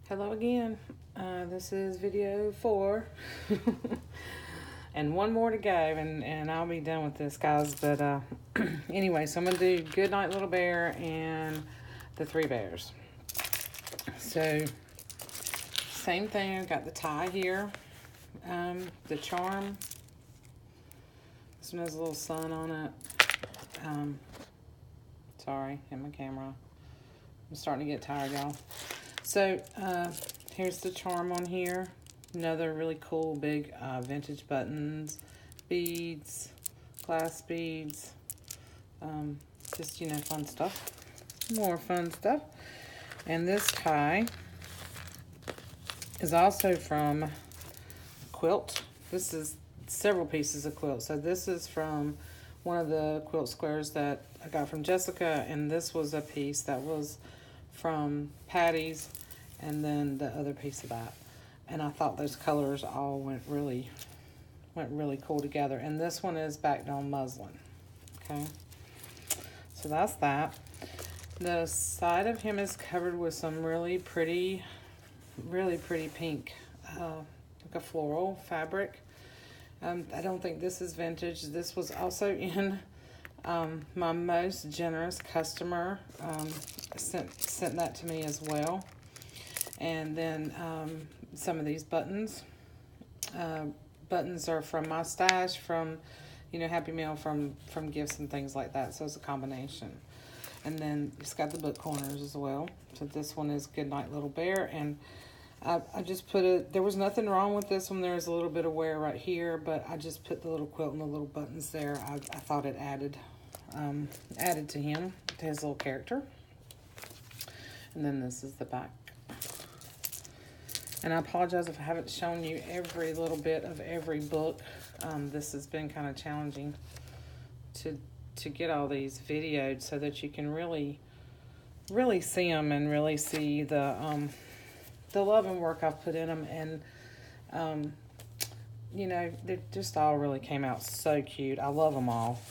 Hello again. This is video 4. And one more to go, and I'll be done with this, guys. But anyway, so I'm going to do Goodnight Little Bear and the 3 bears. So, same thing. I've got the tie here. The charm. This one has a little sun on it. Sorry, hit my camera. I'm starting to get tired, y'all. So, here's the charm on here. Another really cool big vintage buttons, beads, glass beads. Just, fun stuff. More fun stuff. And this tie is also from quilt. This is several pieces of quilt. So this is from one of the quilt squares that I got from Jessica, and this was a piece that was from Patty's, and then the other piece of that. And I thought those colors all went really cool together. And this one is backed on muslin. Okay, so that's that. The side of him is covered with some really pretty pink, like a floral fabric. I don't think this is vintage. This was also in my most generous customer sent that to me as well. And then some of these buttons. Buttons are from my stash, from Happy Meal, from gifts and things like that. So it's a combination. And then it's got the book corners as well. So this one is Goodnight Little Bear, and I just put it. There was nothing wrong with this one. There's a little bit of wear right here, but I just put the little quilt and the little buttons there. I thought it added to him, to his little character. And then this is the back. And I apologize if I haven't shown you every little bit of every book. This has been kind of challenging to get all these videoed so that you can really see them and really see the love and work I've put in them. And they just all really came out so cute. I love them all.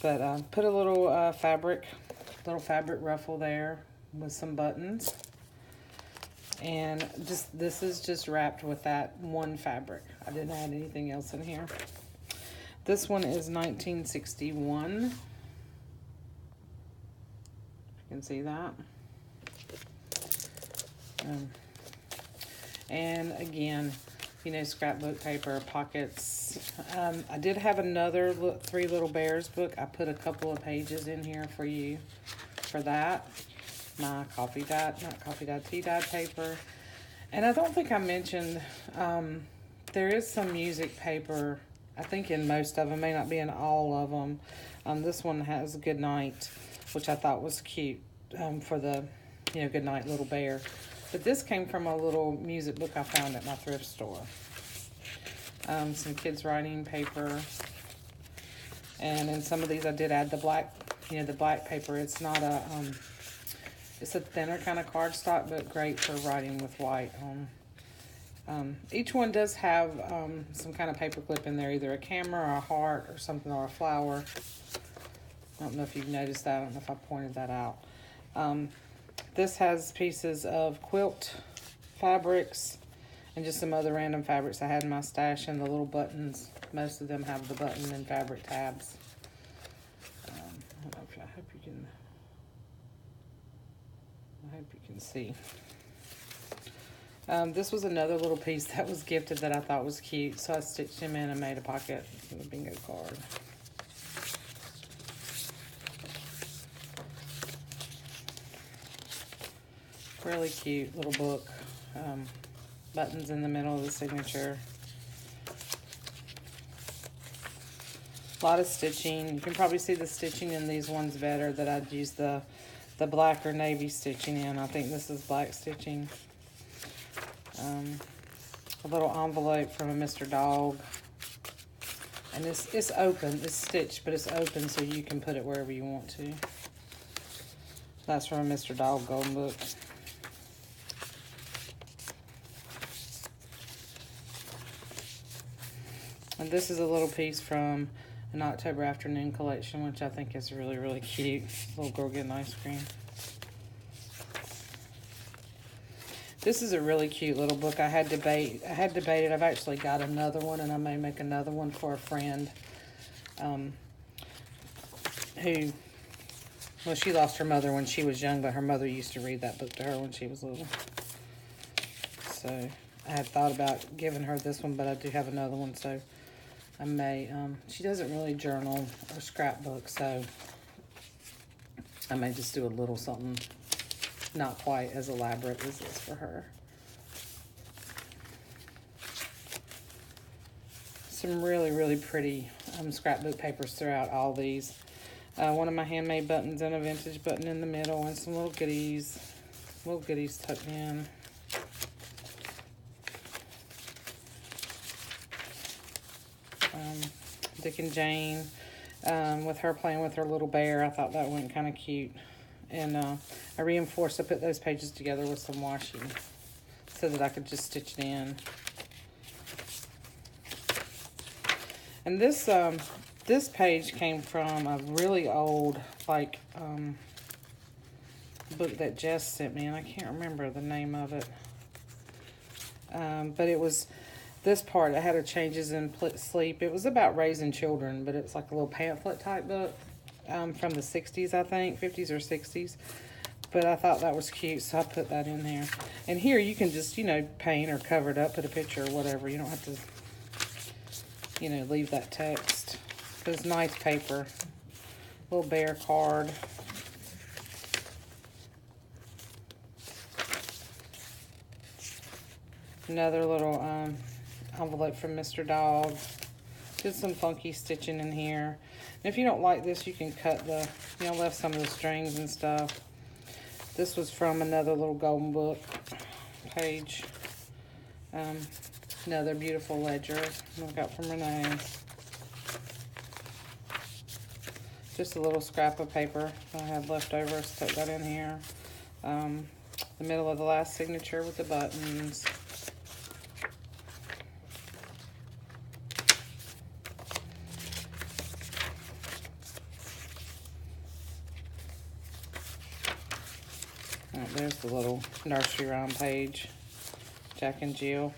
But put a little fabric ruffle there with some buttons. And this is just wrapped with that one fabric. I didn't add anything else in here. This one is 1961. You can see that. And again, scrapbook paper, pockets. I did have another 3 Little Bears book. I put a couple of pages in here for you for that. My tea dyed paper. And I don't think I mentioned, there is some music paper, I think in most of them, may not be in all of them. This one has Goodnight, which I thought was cute, for the, Goodnight Little Bear. But this came from a little music book I found at my thrift store. Some kids writing paper. And in some of these I did add the black, the black paper. It's not a, it's a thinner kind of cardstock, but great for writing with white on. Each one does have some kind of paper clip in there, either a camera or a heart or something, or a flower. I don't know if you've noticed that. I don't know if I pointed that out. This has pieces of quilt fabrics and just some other random fabrics I had in my stash, and the little buttons. Most of them have the button and fabric tabs. I hope you can see. This was another little piece that was gifted that I thought was cute, so I stitched him in and made a pocket with a bingo card. Really cute little book. Buttons in the middle of the signature. A lot of stitching. You can probably see the stitching in these ones better, that I'd use the black or navy stitching in. I think this is black stitching. A little envelope from a Mr. Dog. And it's open. It's stitched, but it's open, so you can put it wherever you want to. That's from a Mr. Dog Golden Book. And this is a little piece from an October Afternoon collection, which I think is really cute. Little girl getting ice cream. This is a really cute little book. I had debated. I've actually got another one, and I may make another one for a friend who, well, she lost her mother when she was young, but her mother used to read that book to her when she was little. So I had thought about giving her this one, but I do have another one, so I may. She doesn't really journal or scrapbook, so I may just do a little something not quite as elaborate as this for her. Some really, really pretty scrapbook papers throughout all these. One of my handmade buttons and a vintage button in the middle, and some little goodies tucked in. Dick and Jane, with her playing with her little bear. I thought that went kind of cute. And I reinforced, I put those pages together with some washi so that I could just stitch it in. And this this page came from a really old, like, book that Jess sent me, and I can't remember the name of it. But it was this part. I had her changes in sleep. It was about raising children, but it's like a little pamphlet type book. From the 60s, I think, 50s or 60s. But I thought that was cute, so I put that in there. And here you can just, you know, paint or cover it up, put a picture or whatever. You don't have to, you know, leave that text. But it's nice paper. Little bear card. Another little envelope from Mr. Dog. Did some funky stitching in here. And if you don't like this, you can cut the, you know, left some of the strings and stuff. This was from another little golden book page. Another beautiful ledger I got from Renee. Just a little scrap of paper I had left over, so tuck that in here. The middle of the last signature with the buttons. There's the little nursery rhyme page, Jack and Jill.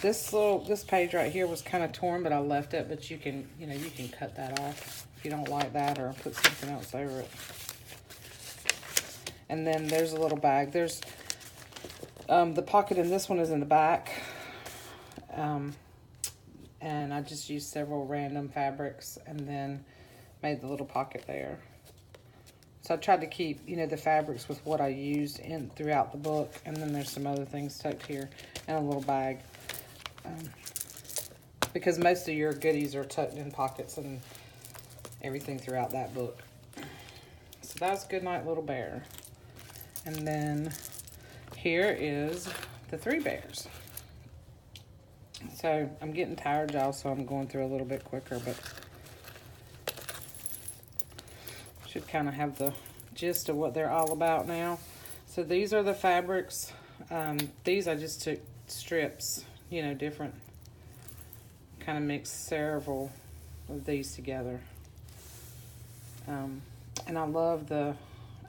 This page right here was kind of torn, but I left it. But you can, you know, you can cut that off if you don't like that, or put something else over it. And then there's a little bag. There's the pocket in this one is in the back, and I just used several random fabrics and then made the little pocket there. So I tried to keep, you know, the fabrics with what I used throughout the book. And then there's some other things tucked here and a little bag. Because most of your goodies are tucked in pockets and everything throughout that book. So that's Goodnight Little Bear. And then here is the 3 bears. So I'm getting tired, y'all, so I'm going through a little bit quicker, but should kind of have the gist of what they're all about now. So these are the fabrics. These I just took strips, you know, different, kind of mixed several of these together. And I love the,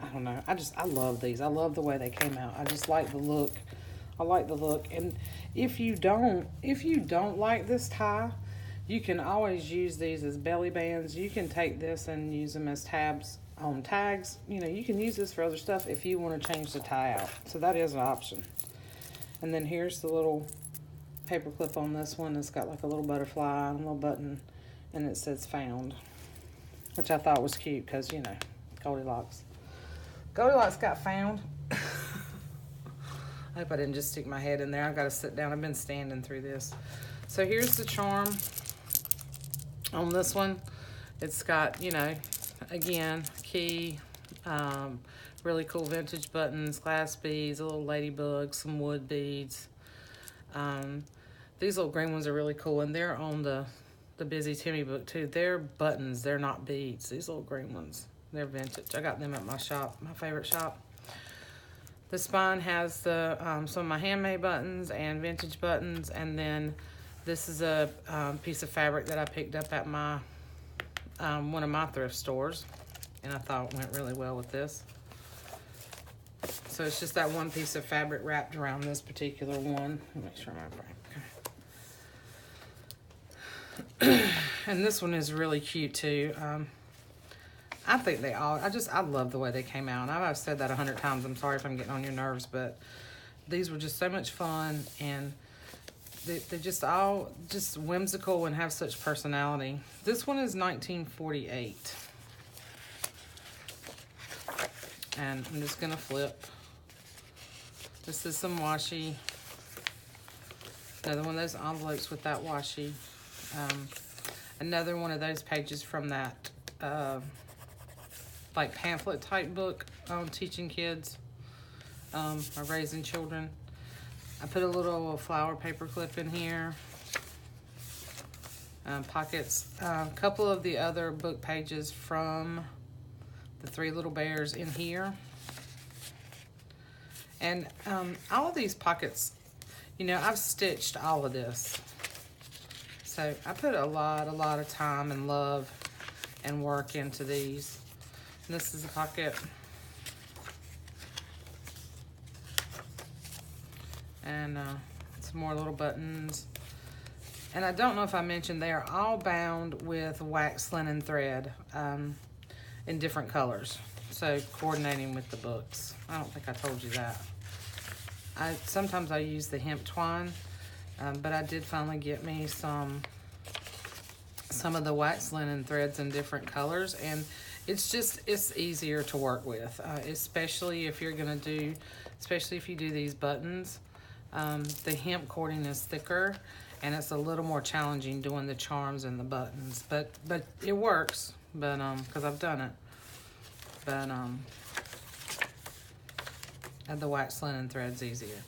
I don't know, I love these. I love the way they came out. I just like the look. I like the look. And if you don't like this tie, you can always use these as belly bands. You can take this and use them as tabs on tags. You know, you can use this for other stuff if you want to change the tie out. So that is an option. And then here's the little paper clip on this one. It's got like a little butterfly and a little button, and it says found, which I thought was cute because, you know, Goldilocks. Goldilocks got found. I hope I didn't just stick my head in there. I've got to sit down. I've been standing through this. So here's the charm on this one. It's got, you know, again, key, really cool vintage buttons, glass beads, a little ladybug, some wood beads. These little green ones are really cool, and they're on the Busy Timmy book too. They're buttons, they're not beads. These little green ones, they're vintage. I got them at my shop, my favorite shop. The spine has some of my handmade buttons and vintage buttons, and then this is a piece of fabric that I picked up at my one of my thrift stores, and I thought it went really well with this. So it's just that one piece of fabric wrapped around this particular one. Let me make sure I'm right. And this one is really cute too. I think they all, I love the way they came out. I've said that 100 times. I'm sorry if I'm getting on your nerves, but these were just so much fun, and they're just all just whimsical and have such personality. This one is 1948. And I'm just gonna flip. This is some washi. Another one of those envelopes with that washi. Another one of those pages from that like pamphlet type book on teaching kids or raising children. I put a little flower paper clip in here. Pockets. A couple of the other book pages from the Three Little Bears in here. And all of these pockets, you know, I've stitched all of this. So I put a lot of time and love and work into these. And this is a pocket. And some more little buttons. And I don't know if I mentioned, they are all bound with wax linen thread in different colors. So coordinating with the books. I don't think I told you that. Sometimes I use the hemp twine, but I did finally get me some of the wax linen threads in different colors, and it's easier to work with, especially if you're gonna do, especially if you do these buttons. The hemp cording is thicker, and it's a little more challenging doing the charms and the buttons, but it works. But because I've done it, but and the wax linen thread's easier.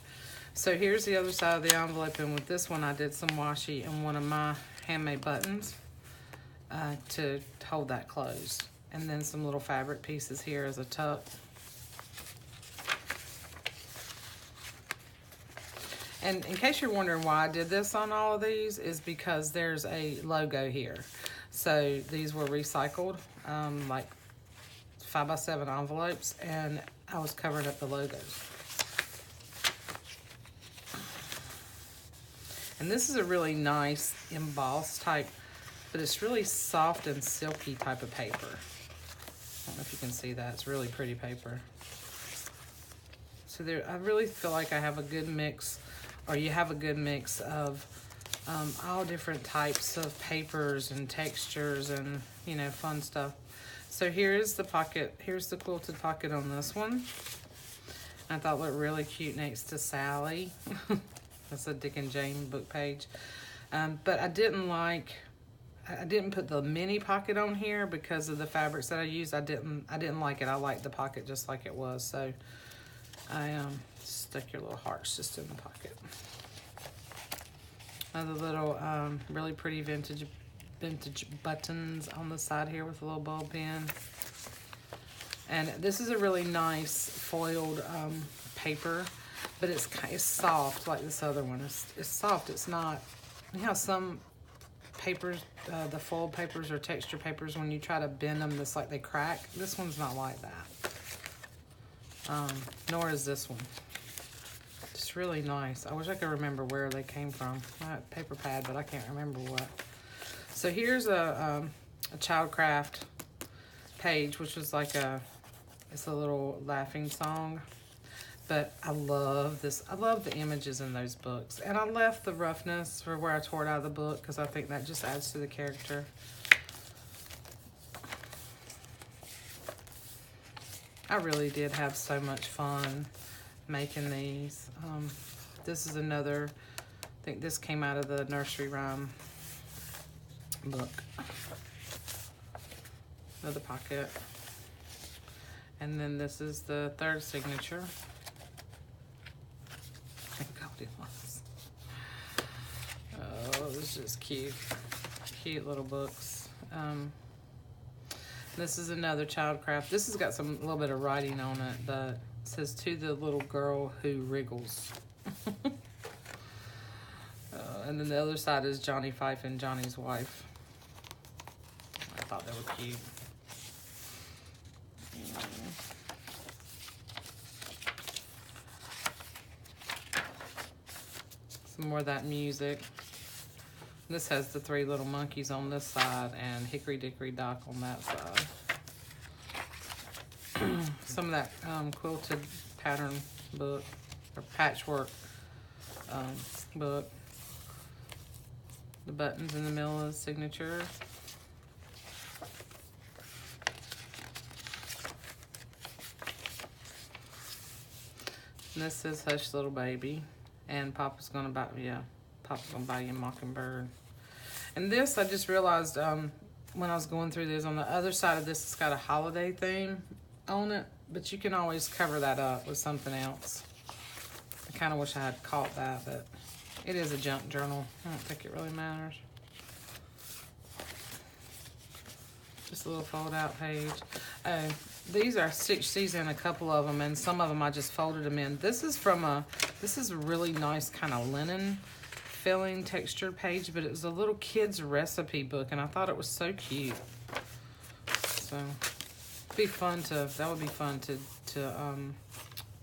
So here's the other side of the envelope, and with this one I did some washi and one of my handmade buttons to hold that closed, and then some little fabric pieces here as a tuck. And in case you're wondering why I did this on all of these, is because there's a logo here. So these were recycled, like 5x7 envelopes, and I was covering up the logos. And this is a really nice embossed type, but it's really soft and silky type of paper. I don't know if you can see that. It's really pretty paper. So there, I really feel like I have a good mix, or you have a good mix of all different types of papers and textures and, you know, fun stuff. So here's the pocket. Here's the quilted pocket on this one. I thought it looked really cute next to Sally. That's a Dick and Jane book page. But I didn't put the mini pocket on here because of the fabrics that I used. I didn't like it. I liked the pocket just like it was. So I stuck your little hearts just in the pocket. Another little really pretty vintage buttons on the side here with a little ball pin. And this is a really nice foiled paper, but it's soft like this other one. It's soft. It's not, you know, some papers, the foiled papers or texture papers, when you try to bend them, it's like they crack. This one's not like that. Nor is this one. It's really nice. I wish I could remember where they came from. Paper pad, but I can't remember what. So here's a Childcraft page, which was like it's a little laughing song. But I love this. I love the images in those books. And I left the roughness for where I tore it out of the book because I think that just adds to the character. I really did have so much fun making these. This is another, I think this came out of the nursery rhyme book. Another pocket. And then this is the third signature. Thank God it was. Oh, this is just cute. Cute little books. This is another Childcraft. This has got a little bit of writing on it, but it says, "To the little girl who wriggles." And then the other side is Johnny Fife and Johnny's wife. I thought they were cute. Some more of that music. This has the 3 little monkeys on this side and Hickory Dickory Dock on that side. Some of that quilted pattern book or patchwork book. The buttons in the middle of the signature. And this says Hush Little Baby. And Papa's gonna buy, yeah, Papa's gonna buy you a mockingbird. And this, I just realized when I was going through this, on the other side of this, it's got a holiday theme on it, but you can always cover that up with something else. I kind of wish I had caught that, but it is a junk journal. I don't think it really matters. Just a little fold out page. These are stitched in a couple of them, and some of them I just folded them in. This is from this is a really nice kind of linen filling textured page, but it was a little kid's recipe book, and I thought it was so cute. So it'd be fun to, that would be fun to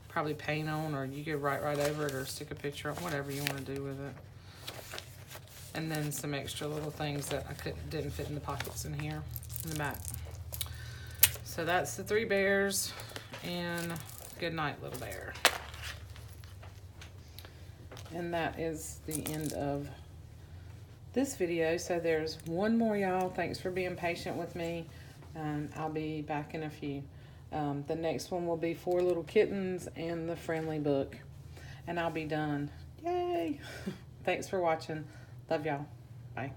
probably paint on, or you could write right over it or stick a picture on, whatever you want to do with it. And then some extra little things that I didn't fit in the pockets in here in the back. So that's the 3 bears and Goodnight Little Bear. And that is the end of this video. So there's one more, y'all. Thanks for being patient with me. I'll be back in a few. The next one will be 4 Little Kittens and the Friendly book. And I'll be done. Yay! Thanks for watching. Love y'all. Bye.